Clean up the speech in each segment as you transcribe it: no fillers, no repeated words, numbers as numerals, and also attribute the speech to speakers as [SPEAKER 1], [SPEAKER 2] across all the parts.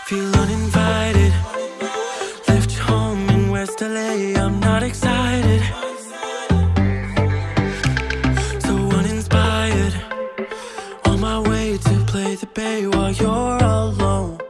[SPEAKER 1] Feel uninvited. Left home in West LA, I'm not excited. So uninspired. On my way to play the bay while you're alone.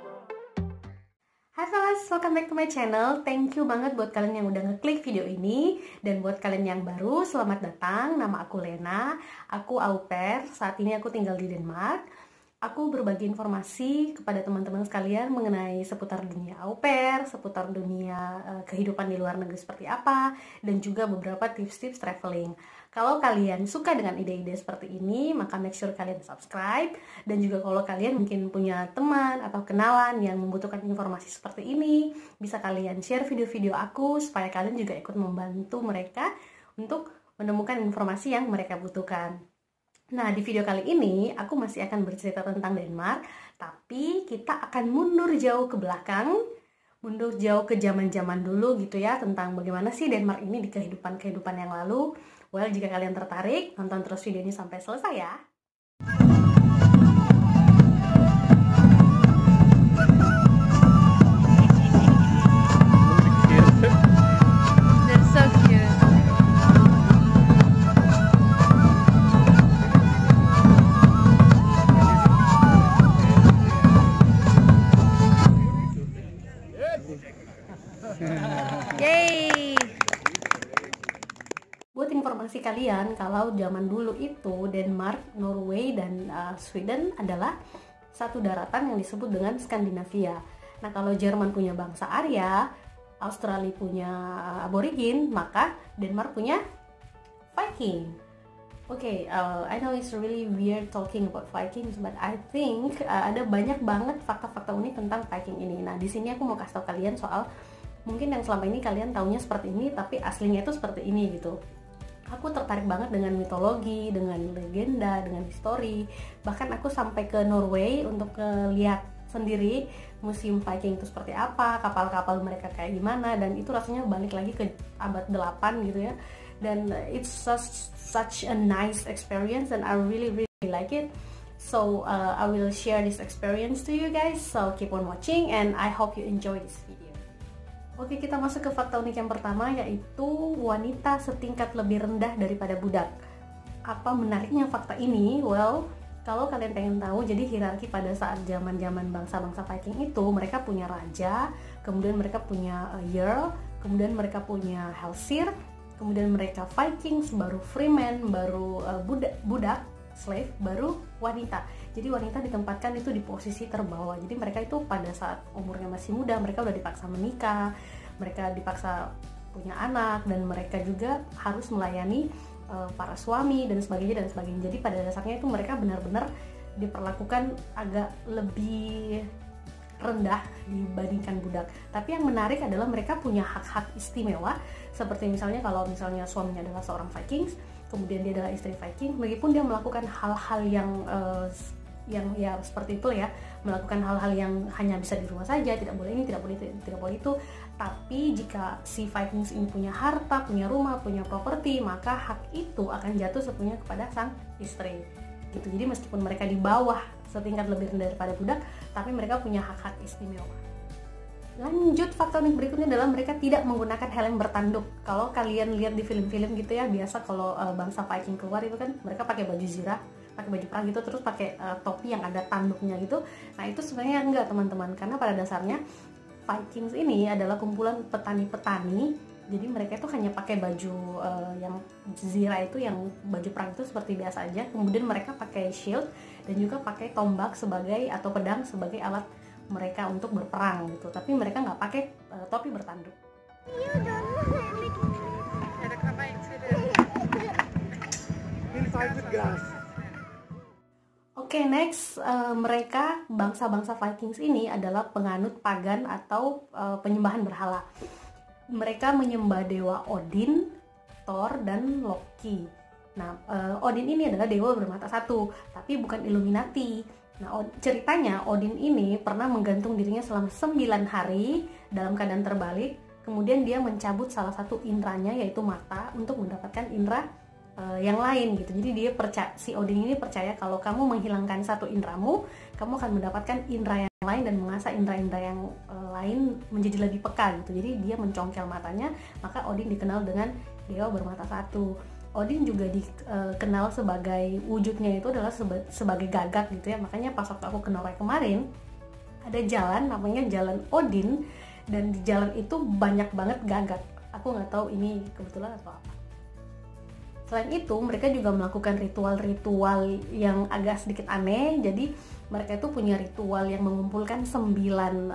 [SPEAKER 2] Hai fellas, welcome back to my channel. Thank you banget buat kalian yang udah ngeklik video ini. Dan buat kalian yang baru, selamat datang. Nama aku Lena, aku au pair. Saat ini aku tinggal di Denmark. Aku berbagi informasi kepada teman-teman sekalian mengenai seputar dunia au pair, seputar dunia kehidupan di luar negeri seperti apa, dan juga beberapa tips-tips traveling. Kalau kalian suka dengan ide-ide seperti ini, maka make sure kalian subscribe. Dan juga kalau kalian mungkin punya teman atau kenalan yang membutuhkan informasi seperti ini, bisa kalian share video-video aku supaya kalian juga ikut membantu mereka untuk menemukan informasi yang mereka butuhkan. Nah, di video kali ini aku masih akan bercerita tentang Denmark, tapi kita akan mundur jauh ke belakang, mundur jauh ke zaman-zaman dulu gitu ya, tentang bagaimana sih Denmark ini di kehidupan yang lalu. Well, jika kalian tertarik, nonton terus video ini sampai selesai ya. Yeay. Buat informasi kalian, kalau zaman dulu itu Denmark, Norway, dan Sweden adalah satu daratan yang disebut dengan Skandinavia. Nah, kalau Jerman punya bangsa Arya, Australia punya aborigin, maka Denmark punya Viking. Okay, I know it's really weird talking about Vikings, but I think ada banyak banget fakta-fakta unik tentang Viking ini. Nah, di sini aku mau kasih tahu kalian soal mungkin yang selama ini kalian taunya seperti ini, tapi aslinya itu seperti ini gitu. Aku tertarik banget dengan mitologi, dengan legenda, dengan histori. Bahkan aku sampai ke Norway untuk lihat sendiri museum Viking itu seperti apa, kapal-kapal mereka kayak gimana, dan itu rasanya balik lagi ke abad 8 gitu ya. Dan it's such a nice experience and I really like it. So I will share this experience to you guys, so keep on watching and I hope you enjoy this video. Oke, kita masuk ke fakta unik yang pertama, yaitu wanita setingkat lebih rendah daripada budak. Apa menariknya fakta ini? Well, kalau kalian pengen tahu, jadi hierarki pada saat zaman-zaman bangsa-bangsa Viking itu, mereka punya raja, kemudian mereka punya Jarl, kemudian mereka punya Helsir, kemudian mereka Vikings, baru freeman, baru budak, slave, baru wanita. Jadi wanita ditempatkan itu di posisi terbawah. Jadi mereka itu pada saat umurnya masih muda, mereka udah dipaksa menikah, mereka dipaksa punya anak, dan mereka juga harus melayani para suami dan sebagainya. Jadi pada dasarnya itu mereka benar-benar diperlakukan agak lebih rendah dibandingkan budak. Tapi yang menarik adalah mereka punya hak-hak istimewa, seperti misalnya kalau misalnya suaminya adalah seorang Vikings, kemudian dia adalah istri Viking, meskipun dia melakukan hal-hal yang ya seperti itu ya, melakukan hal-hal yang hanya bisa di rumah saja, tidak boleh ini, tidak boleh itu. Tapi jika si Vikings ini punya harta, punya rumah, punya properti, maka hak itu akan jatuh sepenuhnya kepada sang istri. Gitu. Jadi meskipun mereka di bawah setingkat lebih rendah daripada budak, tapi mereka punya hak-hak istimewa. Lanjut, fakta unik berikutnya adalah mereka tidak menggunakan helm bertanduk. Kalau kalian lihat di film-film gitu ya, biasa kalau bangsa Viking keluar itu kan mereka pakai baju zirah, pakai baju perang gitu, terus pakai topi yang ada tanduknya gitu. Nah, itu sebenarnya enggak, teman-teman, karena pada dasarnya Vikings ini adalah kumpulan petani-petani. Jadi mereka itu hanya pakai baju yang zirah itu, yang baju perang itu seperti biasa aja. Kemudian mereka pakai shield dan juga pakai tombak sebagai atau pedang sebagai alat mereka untuk berperang gitu. Tapi mereka nggak pakai topi bertanduk. Oke, next, mereka bangsa-bangsa Vikings ini adalah penganut pagan atau penyembahan berhala. Mereka menyembah dewa Odin, Thor, dan Loki. Nah, Odin ini adalah dewa bermata satu, tapi bukan Illuminati. Nah, ceritanya Odin ini pernah menggantung dirinya selama 9 hari dalam keadaan terbalik. Kemudian dia mencabut salah satu indranya, yaitu mata, untuk mendapatkan indera yang lain gitu. Jadi dia si Odin ini percaya kalau kamu menghilangkan satu indramu, kamu akan mendapatkan indera yang lain dan mengasah indera-indera yang lain menjadi lebih peka gitu. Jadi dia mencongkel matanya, maka Odin dikenal dengan dewa bermata satu. Odin juga dikenal sebagai wujudnya itu adalah sebagai gagak gitu ya. Makanya pas waktu aku ke Norway kemarin, ada jalan namanya Jalan Odin, dan di jalan itu banyak banget gagak. Aku nggak tahu ini kebetulan atau apa. Selain itu, mereka juga melakukan ritual-ritual yang agak sedikit aneh. Jadi mereka itu punya ritual yang mengumpulkan 9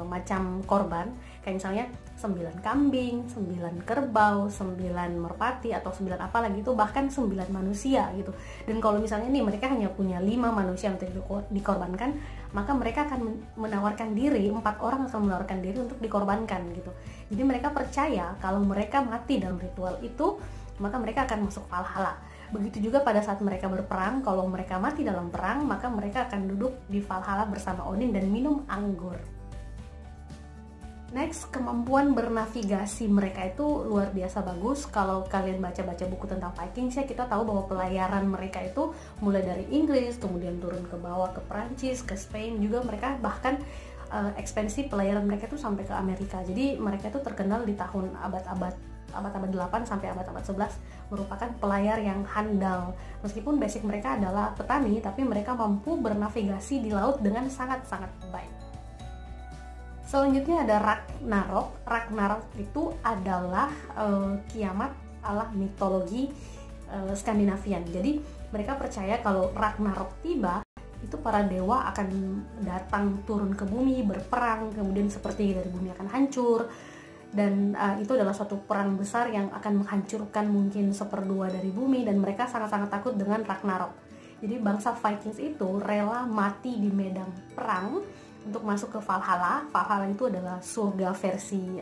[SPEAKER 2] macam korban. Kayak misalnya 9 kambing, 9 kerbau, 9 merpati, atau 9 apa lagi itu, bahkan 9 manusia gitu. Dan kalau misalnya nih mereka hanya punya 5 manusia untuk dikorbankan, maka mereka akan menawarkan diri, 4 orang akan menawarkan diri untuk dikorbankan gitu. Jadi mereka percaya kalau mereka mati dalam ritual itu, maka mereka akan masuk Valhalla. Begitu juga pada saat mereka berperang, kalau mereka mati dalam perang, maka mereka akan duduk di Valhalla bersama Odin dan minum anggur. Next, kemampuan bernavigasi mereka itu luar biasa bagus. Kalau kalian baca-baca buku tentang Vikings ya, kita tahu bahwa pelayaran mereka itu mulai dari Inggris, kemudian turun ke bawah ke Prancis, ke Spain juga, mereka bahkan ekspansi pelayaran mereka itu sampai ke Amerika. Jadi mereka itu terkenal di tahun abad-abad 8 sampai abad-abad 11 merupakan pelayar yang handal. Meskipun basic mereka adalah petani, tapi mereka mampu bernavigasi di laut dengan sangat-sangat baik. Selanjutnya ada Ragnarok. Ragnarok itu adalah kiamat ala mitologi Skandinavian. Jadi mereka percaya kalau Ragnarok tiba, itu para dewa akan datang turun ke bumi, berperang, kemudian seperti dari bumi akan hancur. Dan itu adalah suatu perang besar yang akan menghancurkan mungkin 1/2 dari bumi, dan mereka sangat-sangat takut dengan Ragnarok. Jadi bangsa Vikings itu rela mati di medan perang untuk masuk ke Valhalla. Valhalla itu adalah surga versi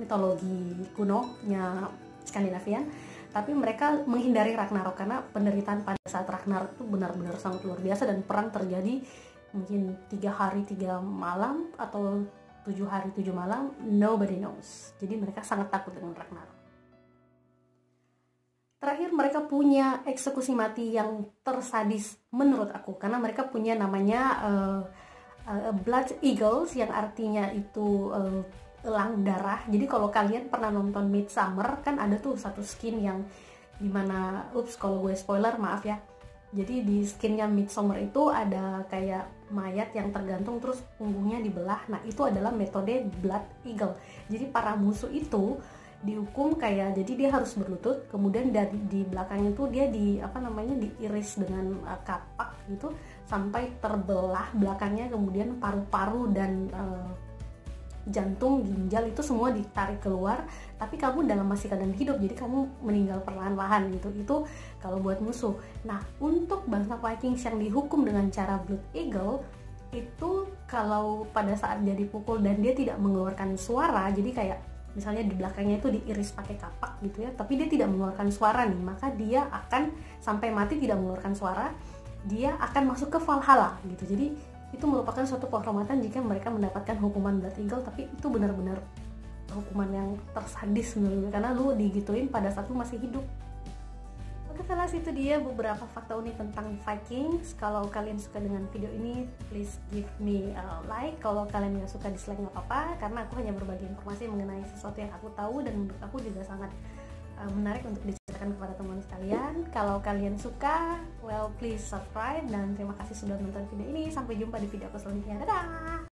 [SPEAKER 2] mitologi kuno-nya Skandinavian. Tapi mereka menghindari Ragnarok karena penderitaan pada saat Ragnarok itu benar-benar sangat luar biasa, dan perang terjadi mungkin 3 hari 3 malam atau 7 hari 7 malam, nobody knows. Jadi mereka sangat takut dengan Ragnarok. Terakhir, mereka punya eksekusi mati yang tersadis menurut aku, karena mereka punya namanya Blood Eagles, yang artinya itu elang darah. Jadi kalau kalian pernah nonton Midsummer, kan ada tuh satu skin yang dimana, kalau gue spoiler maaf ya. Jadi di skinnya Midsummer itu ada kayak mayat yang tergantung terus punggungnya dibelah. Nah itu adalah metode Blood Eagle. Jadi para musuh itu dihukum kayak, jadi dia harus berlutut, kemudian dari di belakangnya itu dia diiris dengan kapak gitu sampai terbelah belakangnya, kemudian paru-paru dan jantung, ginjal itu semua ditarik keluar, tapi kamu dalam masih keadaan hidup, jadi kamu meninggal perlahan-lahan gitu. Itu kalau buat musuh. Nah, untuk bangsa Vikings yang dihukum dengan cara Blood Eagle itu, kalau pada saat dia dipukul dan dia tidak mengeluarkan suara, jadi kayak misalnya di belakangnya itu diiris pakai kapak gitu ya, tapi dia tidak mengeluarkan suara nih, maka dia akan sampai mati tidak mengeluarkan suara, dia akan masuk ke Valhalla gitu. Jadi itu merupakan suatu penghormatan jika mereka mendapatkan hukuman Blood Eagle, tapi itu benar-benar hukuman yang tersadis menurut gue, karena lu digituin pada saat lu masih hidup. Oke, kelas itu dia beberapa fakta unik tentang Vikings. Kalau kalian suka dengan video ini, please give me a like. Kalau kalian nggak suka, dislike nggak apa-apa, karena aku hanya berbagi informasi mengenai sesuatu yang aku tahu dan menurut aku juga sangat menarik untuk diceritakan kepada teman sekalian. Kalau kalian suka, well please subscribe, dan terima kasih sudah menonton video ini. Sampai jumpa di video aku selanjutnya. Dadah!